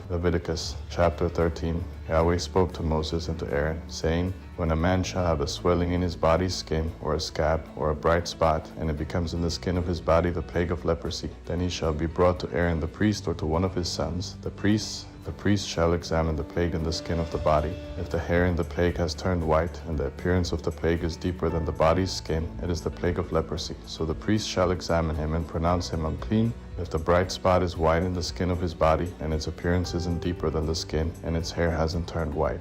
Leviticus chapter 13. Yahweh spoke to Moses and to Aaron, saying, When a man shall have a swelling in his body's skin, or a scab, or a bright spot, and it becomes in the skin of his body the plague of leprosy, then he shall be brought to Aaron the priest or to one of his sons. The priest shall examine the plague in the skin of the body. If the hair in the plague has turned white, and the appearance of the plague is deeper than the body's skin, it is the plague of leprosy. So the priest shall examine him and pronounce him unclean. If the bright spot is white in the skin of his body, and its appearance isn't deeper than the skin, and its hair hasn't turned white,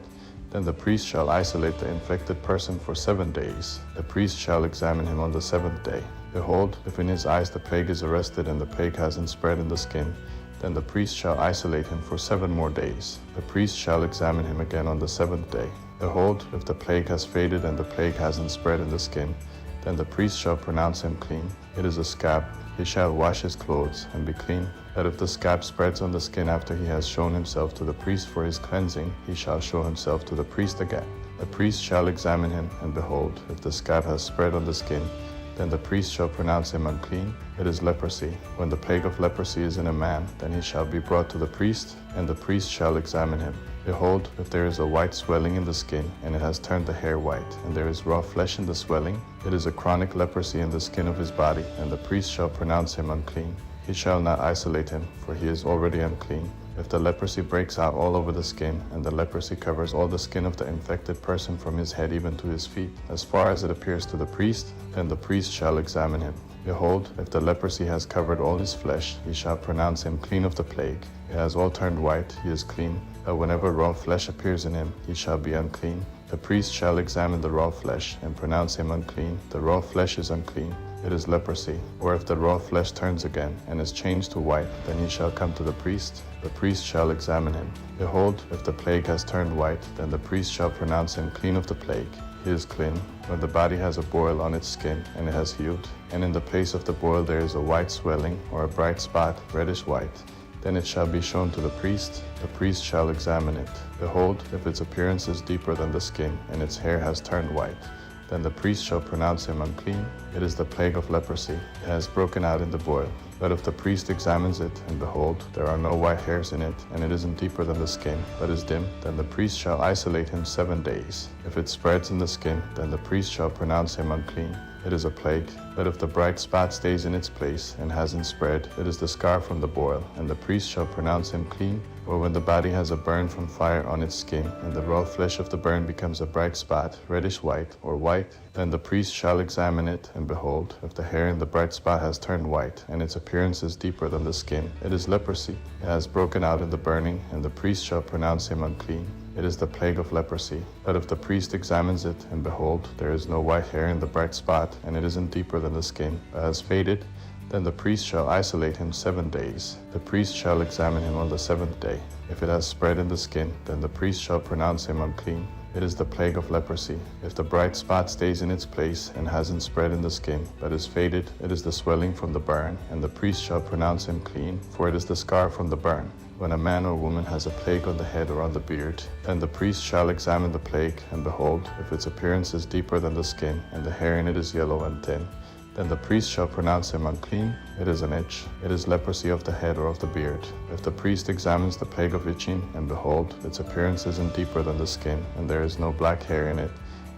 then the priest shall isolate the infected person for 7 days. The priest shall examine him on the 7th day. Behold, if in his eyes the plague is arrested and the plague hasn't spread in the skin, then the priest shall isolate him for 7 more days. The priest shall examine him again on the 7th day. Behold, if the plague has faded and the plague hasn't spread in the skin, then the priest shall pronounce him clean. It is a scab. He shall wash his clothes and be clean. But if the scab spreads on the skin after he has shown himself to the priest for his cleansing, he shall show himself to the priest again. The priest shall examine him, and behold, if the scab has spread on the skin, then the priest shall pronounce him unclean. It is leprosy. When the plague of leprosy is in a man, then he shall be brought to the priest, and the priest shall examine him. Behold, if there is a white swelling in the skin, and it has turned the hair white, and there is raw flesh in the swelling, it is a chronic leprosy in the skin of his body, and the priest shall pronounce him unclean. He shall not isolate him, for he is already unclean. If the leprosy breaks out all over the skin, and the leprosy covers all the skin of the infected person from his head even to his feet, as far as it appears to the priest, then the priest shall examine him. Behold, if the leprosy has covered all his flesh, he shall pronounce him clean of the plague. It has all turned white, he is clean. But whenever raw flesh appears in him, he shall be unclean. The priest shall examine the raw flesh, and pronounce him unclean. The raw flesh is unclean. It is leprosy. Or if the raw flesh turns again, and is changed to white, then he shall come to the priest. The priest shall examine him. Behold, if the plague has turned white, then the priest shall pronounce him clean of the plague. He is clean. When the body has a boil on its skin, and it has healed, and in the place of the boil there is a white swelling, or a bright spot, reddish white, then it shall be shown to the priest. The priest shall examine it. Behold, if its appearance is deeper than the skin, and its hair has turned white, then the priest shall pronounce him unclean. It is the plague of leprosy. It has broken out in the boil. But if the priest examines it, and behold, there are no white hairs in it, and it isn't deeper than the skin, but is dim, then the priest shall isolate him 7 days. If it spreads in the skin, then the priest shall pronounce him unclean. It is a plague. But if the bright spot stays in its place and hasn't spread, it is the scar from the boil, and the priest shall pronounce him clean. Or when the body has a burn from fire on its skin, and the raw flesh of the burn becomes a bright spot, reddish white, or white, then the priest shall examine it, and behold, if the hair in the bright spot has turned white, and its appearance is deeper than the skin, it is leprosy. It has broken out in the burning, and the priest shall pronounce him unclean. It is the plague of leprosy. But if the priest examines it, and behold, there is no white hair in the bright spot, and it isn't deeper than the skin, but has faded, then the priest shall isolate him 7 days. The priest shall examine him on the 7th day. If it has spread in the skin, then the priest shall pronounce him unclean. It is the plague of leprosy. If the bright spot stays in its place and hasn't spread in the skin, but is faded, it is the swelling from the burn, and the priest shall pronounce him clean, for it is the scar from the burn. When a man or woman has a plague on the head or on the beard, then the priest shall examine the plague, and behold, if its appearance is deeper than the skin, and the hair in it is yellow and thin, then the priest shall pronounce him unclean. It is an itch. It is leprosy of the head or of the beard. If the priest examines the plague of itching, and behold, its appearance isn't deeper than the skin, and there is no black hair in it,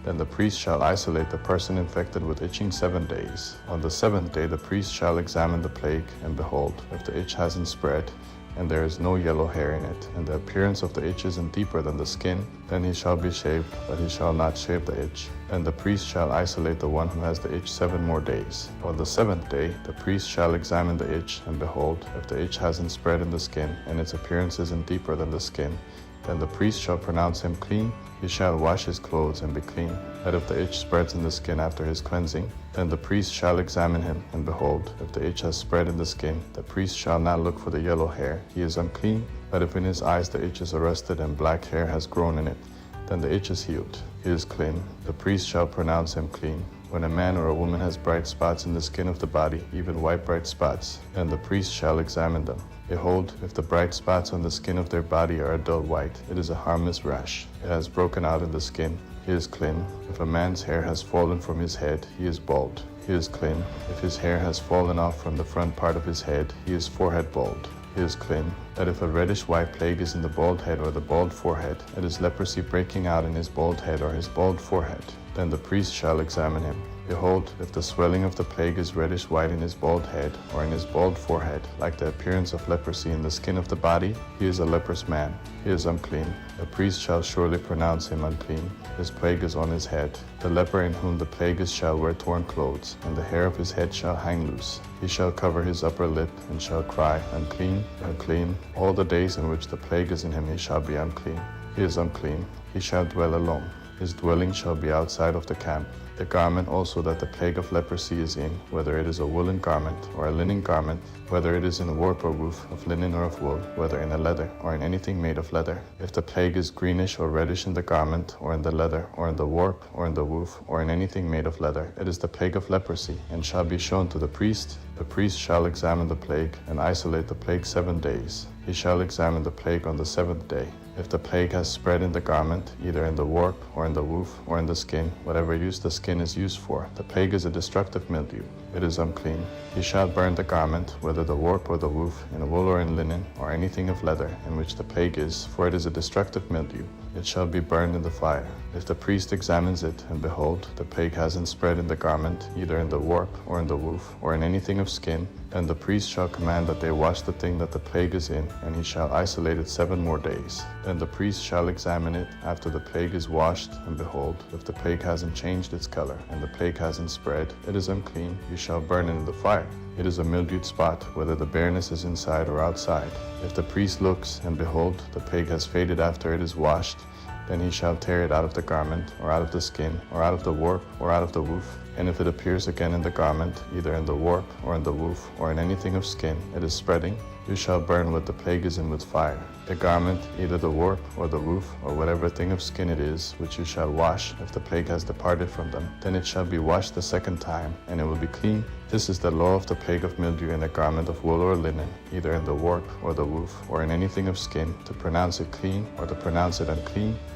then the priest shall isolate the person infected with itching 7 days. On the 7th day the priest shall examine the plague, and behold, if the itch hasn't spread, and there is no yellow hair in it, and the appearance of the itch isn't deeper than the skin, then he shall be shaved, but he shall not shave the itch. Then the priest shall isolate the one who has the itch 7 more days. On the 7th day the priest shall examine the itch, and behold, if the itch hasn't spread in the skin, and its appearance isn't deeper than the skin, then the priest shall pronounce him clean. He shall wash his clothes and be clean. But if the itch spreads in the skin after his cleansing, then the priest shall examine him, and behold, if the itch has spread in the skin, the priest shall not look for the yellow hair. He is unclean. But if in his eyes the itch is arrested and black hair has grown in it, then the itch is healed. He is clean. The priest shall pronounce him clean. When a man or a woman has bright spots in the skin of the body, even white bright spots, then the priest shall examine them. Behold, if the bright spots on the skin of their body are a dull white, it is a harmless rash. It has broken out in the skin. He is clean. If a man's hair has fallen from his head, he is bald. He is clean. If his hair has fallen off from the front part of his head, he is forehead bald. He is clean. that if a reddish-white plague is in the bald head or the bald forehead, it is leprosy breaking out in his bald head or his bald forehead, then the priest shall examine him. Behold, if the swelling of the plague is reddish-white in his bald head or in his bald forehead, like the appearance of leprosy in the skin of the body, he is a leprous man. He is unclean. The priest shall surely pronounce him unclean. His plague is on his head. The leper in whom the plague is shall wear torn clothes, and the hair of his head shall hang loose. He shall cover his upper lip, and shall cry, Unclean, unclean. All the days in which the plague is in him he shall be unclean. He is unclean. He shall dwell alone. His dwelling shall be outside of the camp. The garment also that the plague of leprosy is in, whether it is a woolen garment or a linen garment, whether it is in warp or woof, of linen or of wool, whether in a leather or in anything made of leather. If the plague is greenish or reddish in the garment, or in the leather, or in the warp, or in the woof, or in anything made of leather, it is the plague of leprosy, and shall be shown to the priest. The priest shall examine the plague, and isolate the plague 7 days. He shall examine the plague on the 7th day. If the plague has spread in the garment, either in the warp, or in the woof, or in the skin, whatever use the skin is used for, the plague is a destructive mildew. It is unclean. He shall burn the garment, whether the warp or the woof, in wool or in linen, or anything of leather, in which the plague is, for it is a destructive mildew. It shall be burned in the fire. If the priest examines it, and behold, the plague hasn't spread in the garment, either in the warp, or in the woof, or in anything of skin, then the priest shall command that they wash the thing that the plague is in, and he shall isolate it 7 more days. Then the priest shall examine it after the plague is washed, and behold, if the plague hasn't changed its color, and the plague hasn't spread, it is unclean. You shall burn it in the fire. It is a mildewed spot, whether the bareness is inside or outside. If the priest looks, and behold, the plague has faded after it is washed, then he shall tear it out of the garment, or out of the skin, or out of the warp, or out of the woof. And if it appears again in the garment, either in the warp, or in the woof, or in anything of skin, it is spreading, you shall burn what the plague is in with fire. The garment, either the warp, or the woof, or whatever thing of skin it is, which you shall wash, if the plague has departed from them, then it shall be washed the 2nd time, and it will be clean. This is the law of the plague of mildew in a garment of wool or linen, either in the warp, or the woof, or in anything of skin, to pronounce it clean, or to pronounce it unclean.